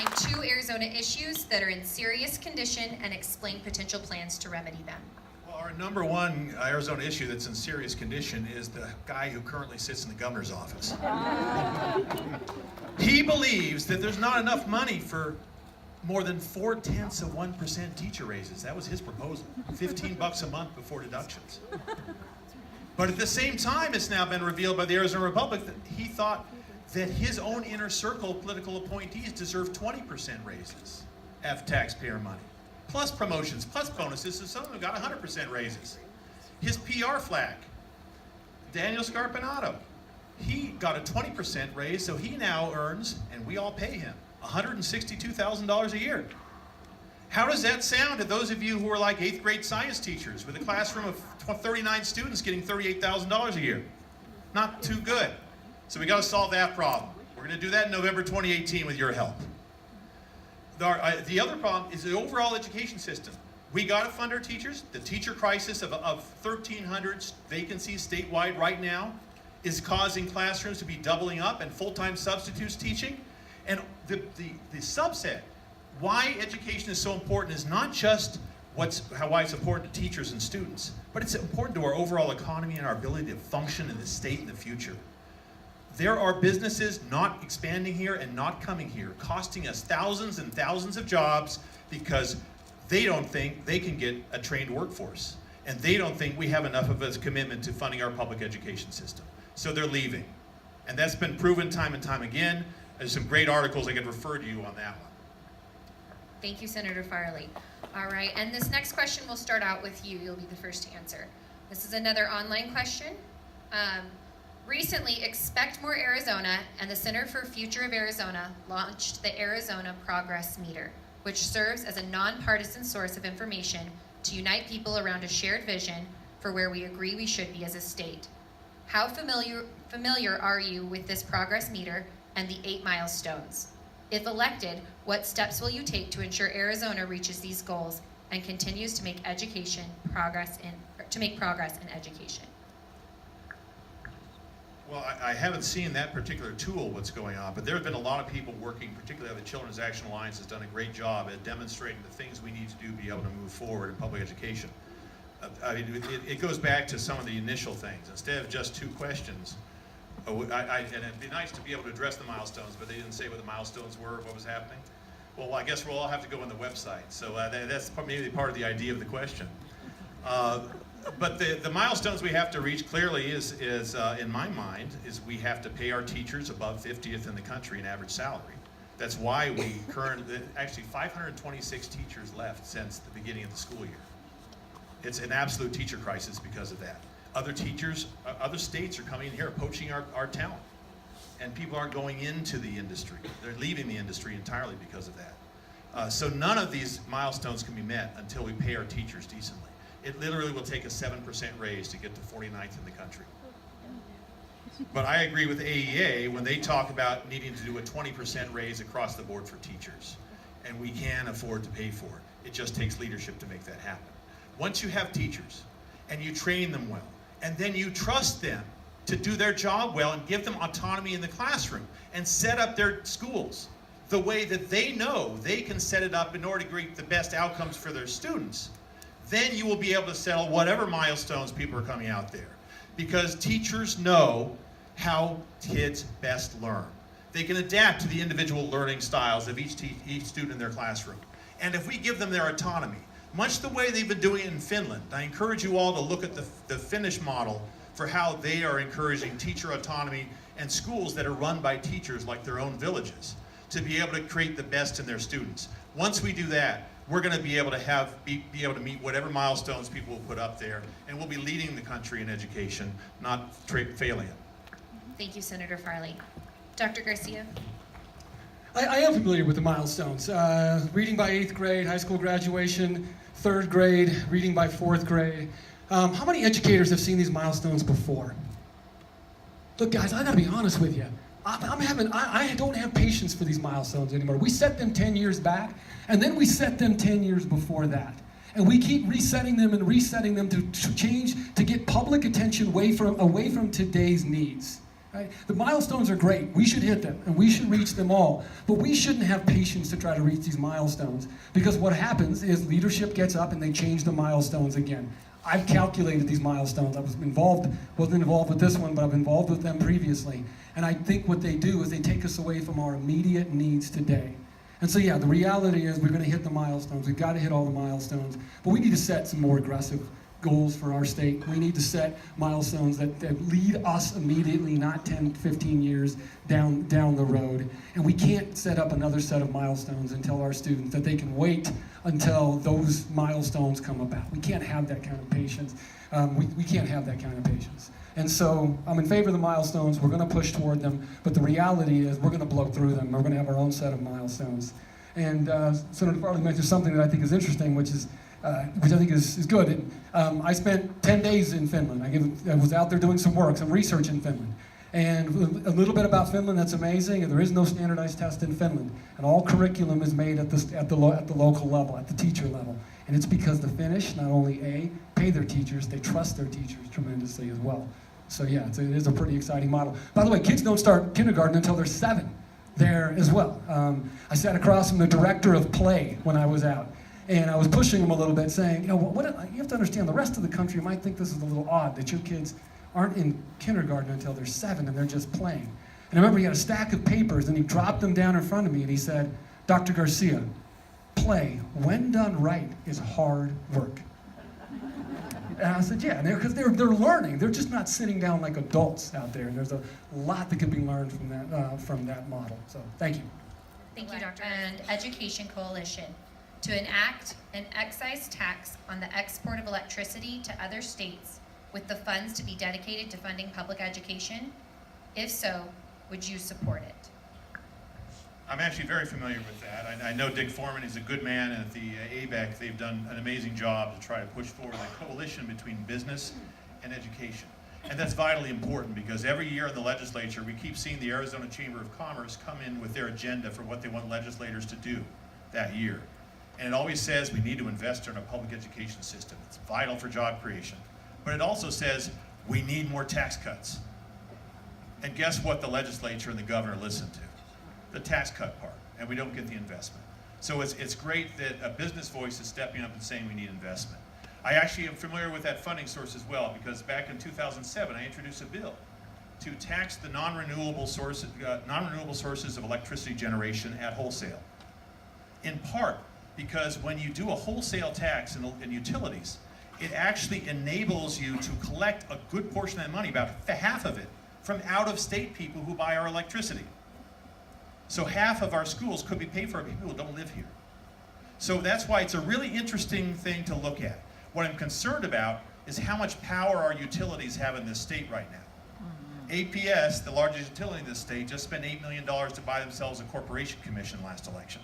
outline 2 Arizona issues that are in serious condition and explain potential plans to remedy them. Well, our number one Arizona issue that's in serious condition is the guy who currently sits in the governor's office. He believes that there's not enough money for more than 0.4% teacher raises. That was his proposal, $15 a month before deductions. But at the same time, it's now been revealed by the Arizona Republic that he thought that his own inner circle of political appointees deserve 20% raises of taxpayer money, plus promotions, plus bonuses, so some of them got 100% raises. His PR flag, Daniel Scarpinato, he got a 20% raise, so he now earns, and we all pay him, $162,000 a year. How does that sound to those of you who are like 8th grade science teachers with a classroom of 39 students getting $38,000 a year? Not too good. So we got to solve that problem. We're going to do that in November 2018 with your help. The other problem is the overall education system. We got to fund our teachers. The teacher crisis of 1,300 vacancies statewide right now is causing classrooms to be doubling up and full-time substitutes teaching. And the subset, why education is so important is not just why it's important to teachers and students, but it's important to our overall economy and our ability to function in the state in the future. There are businesses not expanding here and not coming here, costing us thousands and thousands of jobs because they don't think they can get a trained workforce. And they don't think we have enough of a commitment to funding our public education system. So they're leaving. And that's been proven time and time again. There's some great articles I could refer to you on that one. Thank you, Senator Farley. All right, and this next question will start out with you. You'll be the first to answer. This is another online question. Recently, Expect More Arizona and the Center for Future of Arizona launched the Arizona Progress Meter, which serves as a nonpartisan source of information to unite people around a shared vision for where we agree we should be as a state. How familiar are you with this progress meter and the 8 milestones? If elected, what steps will you take to ensure Arizona reaches these goals and continues to make progress in education? Well, I haven't seen that particular tool, what's going on, but there have been a lot of people working, particularly the Children's Action Alliance has done a great job at demonstrating the things we need to do to be able to move forward in public education. It goes back to some of the initial things. Instead of just 2 questions, and it'd be nice to be able to address the milestones, but they didn't say what the milestones were, what was happening. Well, I guess we'll all have to go on the website. So that's maybe part of the idea of the question. But the milestones we have to reach clearly is in my mind, is we have to pay our teachers above 50th in the country in average salary. That's why we actually 526 teachers left since the beginning of the school year. It's an absolute teacher crisis because of that. Other teachers, other states are coming in here poaching our talent. And people aren't going into the industry. They're leaving the industry entirely because of that. So none of these milestones can be met until we pay our teachers decently. It literally will take a 7% raise to get to 49th in the country. But I agree with AEA when they talk about needing to do a 20% raise across the board for teachers. And we can afford to pay for it. It just takes leadership to make that happen. Once you have teachers and you train them well, and then you trust them to do their job well and give them autonomy in the classroom and set up their schools the way that they know they can set it up in order to reap the best outcomes for their students, then you will be able to settle whatever milestones people are coming out there. Because teachers know how kids best learn. They can adapt to the individual learning styles of each student in their classroom. And if we give them their autonomy, much the way they've been doing it in Finland, I encourage you all to look at the Finnish model for how they are encouraging teacher autonomy and schools that are run by teachers like their own villages to be able to create the best in their students. Once we do that, we're going to be able to be able to meet whatever milestones people will put up there, and we'll be leading the country in education, not failing it. Thank you, Senator Farley. Dr. Garcia? I am familiar with the milestones. Reading by 8th grade, high school graduation, 3rd grade, reading by 4th grade. How many educators have seen these milestones before? Look, guys, I gotta be honest with you. I don't have patience for these milestones anymore. We set them 10 years back, and then we set them 10 years before that. And we keep resetting them to change, to get public attention away from today's needs. Right? The milestones are great. We should hit them, and we should reach them all. But we shouldn't have patience to try to reach these milestones, because what happens is leadership gets up and they change the milestones again. I've calculated these milestones. wasn't involved with this one, but I've been involved with them previously. And I think what they do is they take us away from our immediate needs today. And so yeah, the reality is we're going to hit the milestones. We've got to hit all the milestones. But we need to set some more aggressive goals for our state. We need to set milestones that lead us immediately, not 10, 15 years down the road. And we can't set up another set of milestones and tell our students that they can wait until those milestones come about. We can't have that kind of patience. We can't have that kind of patience. And so I'm in favor of the milestones. We're going to push toward them. But the reality is we're going to blow through them. We're going to have our own set of milestones. And Senator Farley mentioned something that I think is interesting, which I think is good. I spent 10 days in Finland. I was out there doing some work, some research in Finland. And a little bit about Finland that's amazing. There is no standardized test in Finland. And all curriculum is made at the local level, at the teacher level. And it's because the Finnish not only pay their teachers, they trust their teachers tremendously as well. So yeah, it is a pretty exciting model. By the way, kids don't start kindergarten until they're 7 there as well. I sat across from the director of play when I was out. And I was pushing him a little bit, saying, you have to understand, the rest of the country might think this is a little odd that your kids aren't in kindergarten until they're 7 and they're just playing. And I remember he had a stack of papers and he dropped them down in front of me and he said, Dr. Garcia, play, when done right, is hard work. And I said, yeah, because they're learning. They're just not sitting down like adults out there. And there's a lot that can be learned from that model. So thank you. Thank you, Dr. And Education Coalition. To enact an excise tax on the export of electricity to other states with the funds to be dedicated to funding public education? If so, would you support it? I'm actually very familiar with that. I know Dick Foreman is a good man, and at the ABEC, they've done an amazing job to try to push forward a coalition between business and education. And that's vitally important because every year in the legislature, we keep seeing the Arizona Chamber of Commerce come in with their agenda for what they want legislators to do that year. And it always says we need to invest in a public education system. It's vital for job creation. But it also says we need more tax cuts. And guess what the legislature and the governor listen to? The tax cut part, and we don't get the investment. So it's great that a business voice is stepping up and saying we need investment. I actually am familiar with that funding source as well, because back in 2007, I introduced a bill to tax the non-renewable sources of electricity generation at wholesale. In part, because when you do a wholesale tax in utilities, it actually enables you to collect a good portion of that money, about half of it, from out-of-state people who buy our electricity. So half of our schools could be paid for by people who don't live here. So that's why it's a really interesting thing to look at. What I'm concerned about is how much power our utilities have in this state right now. APS, the largest utility in this state, just spent $8 million to buy themselves a corporation commission last election.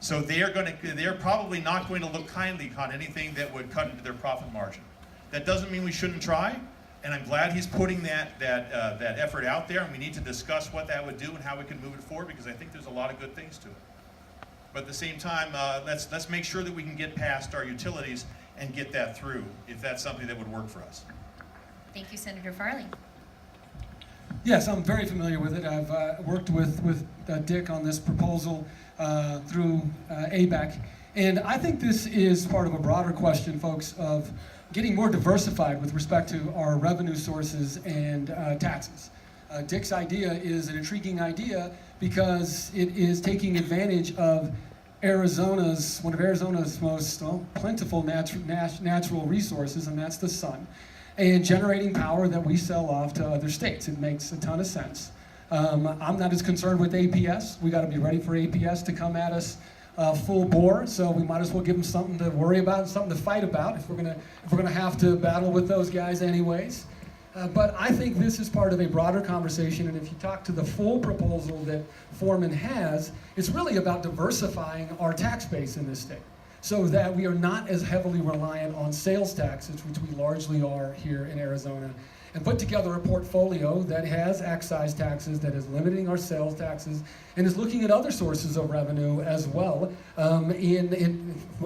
So they're probably not going to look kindly on anything that would cut into their profit margin. That doesn't mean we shouldn't try, and I'm glad he's putting that effort out there, and we need to discuss what that would do and how we can move it forward, because I think there's a lot of good things to it. But at the same time, let's make sure that we can get past our utilities and get that through, if that's something that would work for us. Thank you, Senator Farley. Yes, I'm very familiar with it. I've worked with Dick on this proposal through ABEC. And I think this is part of a broader question, folks, of getting more diversified with respect to our revenue sources and taxes. Dick's idea is an intriguing idea because it is taking advantage of one of Arizona's most plentiful natural resources, and that's the sun, and generating power that we sell off to other states. It makes a ton of sense. I'm not as concerned with APS. We got to be ready for APS to come at us full bore, so we might as well give them something to worry about, something to fight about if we're gonna have to battle with those guys anyways. But I think this is part of a broader conversation, and if you talk to the full proposal that Foreman has, it's really about diversifying our tax base in this state so that we are not as heavily reliant on sales taxes, which we largely are here in Arizona, and put together a portfolio that has excise taxes, that is limiting our sales taxes, and is looking at other sources of revenue as well,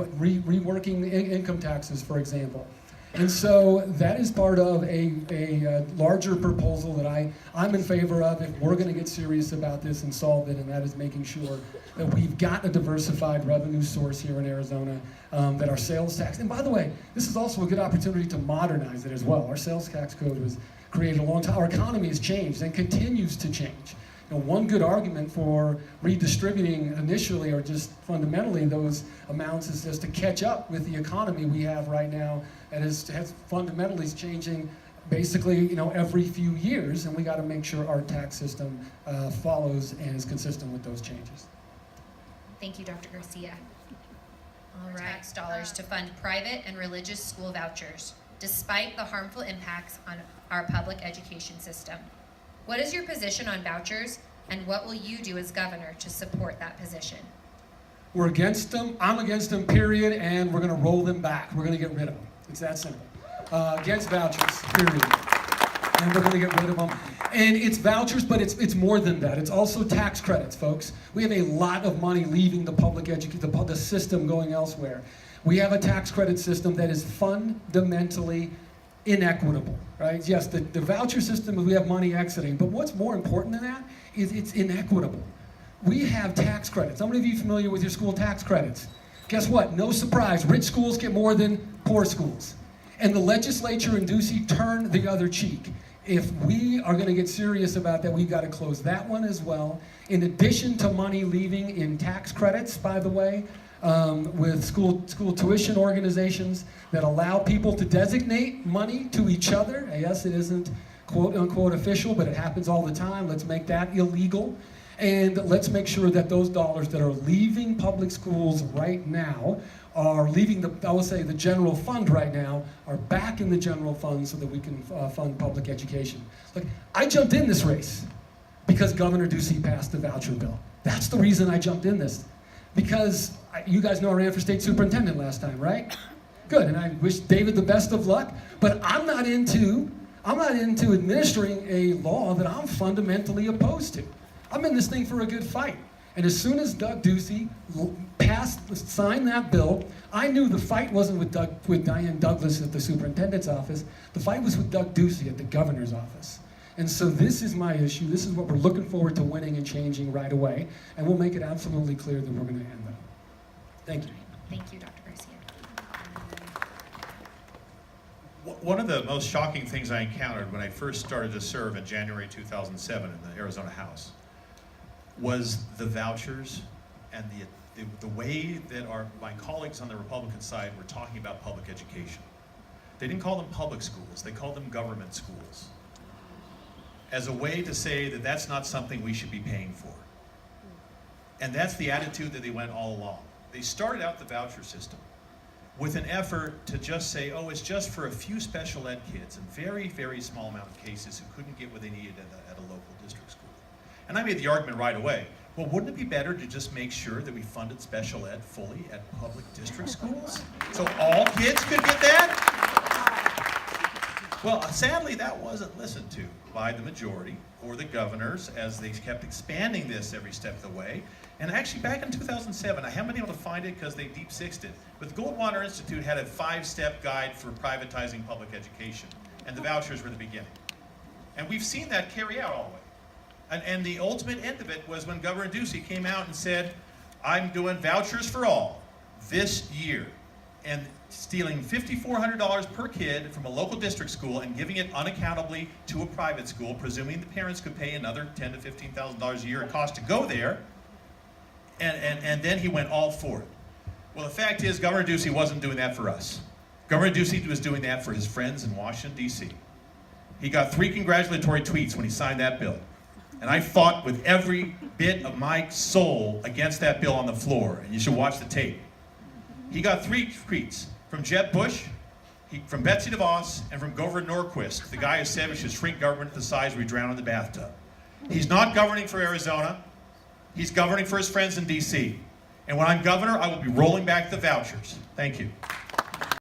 reworking income taxes, for example. And so that is part of a larger proposal that I'm in favor of if we're going to get serious about this and solve it, and that is making sure that we've got a diversified revenue source here in Arizona, that our sales tax, and by the way, this is also a good opportunity to modernize it as well. Our sales tax code was created a long time. Our economy has changed and continues to change. One good argument for redistributing initially or just fundamentally those amounts is just to catch up with the economy we have right now that has fundamentally is changing basically every few years, and we got to make sure our tax system follows and is consistent with those changes. Thank you, Dr. Garcia. All right. Tax dollars to fund private and religious school vouchers, despite the harmful impacts on our public education system. What is your position on vouchers, and what will you do as governor to support that position? We're against them. I'm against them, period, and we're going to roll them back. We're going to get rid of them. It's that simple. Against vouchers, period. And we're going to get rid of them. And it's vouchers, but it's more than that. It's also tax credits, folks. We have a lot of money leaving the public education, the system going elsewhere. We have a tax credit system that is fundamentally inequitable, right? Yes, the voucher system, we have money exiting, but what's more important than that is it's inequitable. We have tax credits. How many of you familiar with your school tax credits? Guess what? No surprise, rich schools get more than poor schools. And the legislature in D.C. turned the other cheek. If we are going to get serious about that, we've got to close that one as well. In addition to money leaving in tax credits, by the way, with school tuition organizations that allow people to designate money to each other. Yes, it isn't quote unquote official, but it happens all the time. Let's make that illegal. And let's make sure that those dollars that are leaving public schools right now are leaving the general fund right now, are back in the general fund so that we can fund public education. Look, I jumped in this race because Governor Ducey passed the voucher bill. That's the reason I jumped in this. Because you guys know I ran for state superintendent last time, right? Good, and I wish David the best of luck, but I'm not into administering a law that I'm fundamentally opposed to. I'm in this thing for a good fight. And as soon as Doug Ducey signed that bill, I knew the fight wasn't with Diane Douglas at the superintendent's office. The fight was with Doug Ducey at the governor's office. And so this is my issue. This is what we're looking forward to winning and changing right away. And we'll make it absolutely clear that we're going to end that. Thank you. Thank you, Dr. Garcia. One of the most shocking things I encountered when I first started to serve in January 2007 in the Arizona House was the vouchers and the way that my colleagues on the Republican side were talking about public education. They didn't call them public schools, they called them government schools, as a way to say that that's not something we should be paying for. And that's the attitude that they went all along. They started out the voucher system with an effort to just say, oh, it's just for a few special ed kids in very, very small amount of cases who couldn't get what they needed at a local district school. And I made the argument right away, well, wouldn't it be better to just make sure that we funded special ed fully at public district schools? So all kids could get that? Well, sadly, that wasn't listened to by the majority or the governors as they kept expanding this every step of the way. And actually, back in 2007, I haven't been able to find it because they deep-sixed it, but the Goldwater Institute had a 5-step guide for privatizing public education, and the vouchers were the beginning. And we've seen that carry out all the way. And the ultimate end of it was when Governor Ducey came out and said, I'm doing vouchers for all this year, and stealing $5,400 per kid from a local district school and giving it unaccountably to a private school, presuming the parents could pay another $10,000 to $15,000 a year it cost to go there, and then he went all for it. Well, the fact is, Governor Ducey wasn't doing that for us. Governor Ducey was doing that for his friends in Washington, D.C. He got 3 congratulatory tweets when he signed that bill. And I fought with every bit of my soul against that bill on the floor, and you should watch the tape. He got 3 tweets from Jeb Bush, from Betsy DeVos, and from Governor Norquist, the guy who said we should shrink government to the size we drown in the bathtub. He's not governing for Arizona. He's governing for his friends in D.C. And when I'm governor, I will be rolling back the vouchers. Thank you.